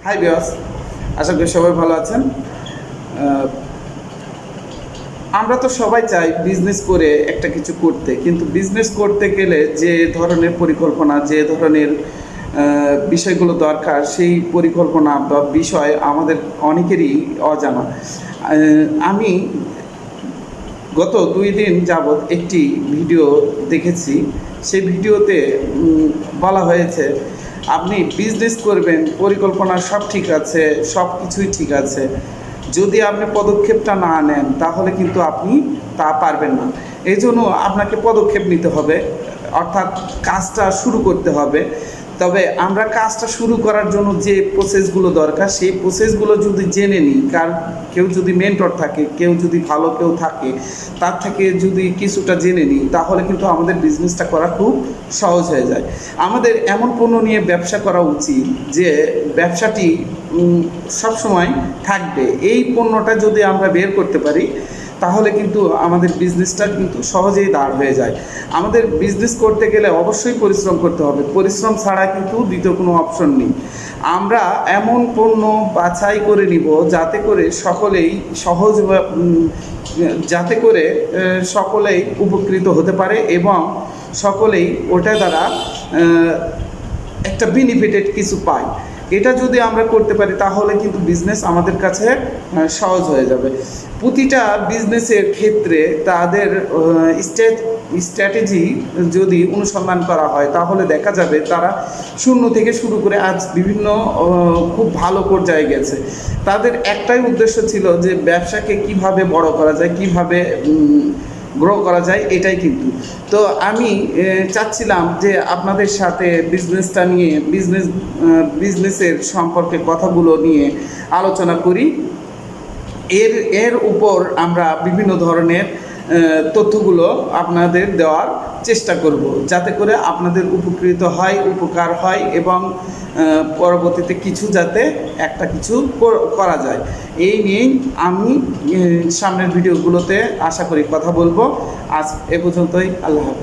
High বিয়াস, আশা করি সবাই ভালো আছেন। আমরা তো সবাই চাই বিজনেস করে একটা কিছু করতে, কিন্তু বিজনেস করতে গেলে যে ধরনের পরিকল্পনা, যে ধরনের বিষয়গুলো দরকার, সেই পরিকল্পনা বা বিষয় আমাদের অনেকেরই অজানা। আমি গত 2 দিন যাবৎ একটি ভিডিও দেখেছি। সেই ভিডিওতে বলা হয়েছে, আপনি বিজনেস করবেন, পরিকল্পনা সব ঠিক আছে, সব কিছুই ঠিক আছে, যদি আপনি পদক্ষেপটা না নেন তাহলে কিন্তু আপনি তা পারবেন না। এই জন্য আপনাকে পদক্ষেপ নিতে হবে, অর্থাৎ কাজটা শুরু করতে হবে। তবে আমরা কাজটা শুরু করার জন্য যে প্রসেসগুলো দরকার, সেই প্রসেসগুলো যদি জেনে নিই, কেউ যদি মেন্টর থাকে, কেউ যদি ভালো কেউ থাকে, তার থেকে যদি কিছুটা জেনে নিই, তাহলে কিন্তু আমাদের বিজনেসটা করা খুব সহজ হয়ে যায়। আমাদের এমন পণ্য নিয়ে ব্যবসা করা উচিত যে ব্যবসাটি সবসময় থাকবে। এই পণ্যটা যদি আমরা বের করতে পারি, তাহলে কিন্তু আমাদের বিজনেসটা কিন্তু সহজেই দাঁড় হয়ে যায়। আমাদের বিজনেস করতে গেলে অবশ্যই পরিশ্রম করতে হবে, পরিশ্রম ছাড়া কিন্তু দ্বিতীয় কোনো অপশন নেই। আমরা এমন পণ্য বাছাই করে নিব যাতে করে সকলেই উপকৃত হতে পারে এবং সকলেই ওটা দ্বারা একটা বেনিফিটেড কিছু পায়। এটা যদি আমরা করতে পারি তাহলে কিন্তু বিজনেস আমাদের কাছে সহজ হয়ে যাবে। প্রতিটা বিজনেসের ক্ষেত্রে তাদের স্ট্র্যাটেজি যদি অনুসন্ধান করা হয়, তাহলে দেখা যাবে তারা শূন্য থেকে শুরু করে আজ বিভিন্ন খুব ভালো পর্যায়ে গেছে। তাদের একটাই উদ্দেশ্য ছিল যে ব্যবসাকে কিভাবে বড় করা যায়, কিভাবে গ্রো করা যায়, এটাই কিন্তু। তো আমি চাচ্ছিলাম যে আপনাদের সাথে বিজনেসটা নিয়ে, বিজনেসের সম্পর্কে কথাগুলো নিয়ে আলোচনা করি। এর উপর আমরা বিভিন্ন ধরনের তথ্যগুলো আপনাদের দেওয়ার চেষ্টা করব, যাতে করে আপনাদের উপকার হয় এবং পরবর্তীতে যাতে একটা কিছু করা যায়। এই নিয়েই আমি সামনের ভিডিওগুলোতে আশা করি কথা বলবো। আজ এ পর্যন্তই। আল্লাহ হাফেজ।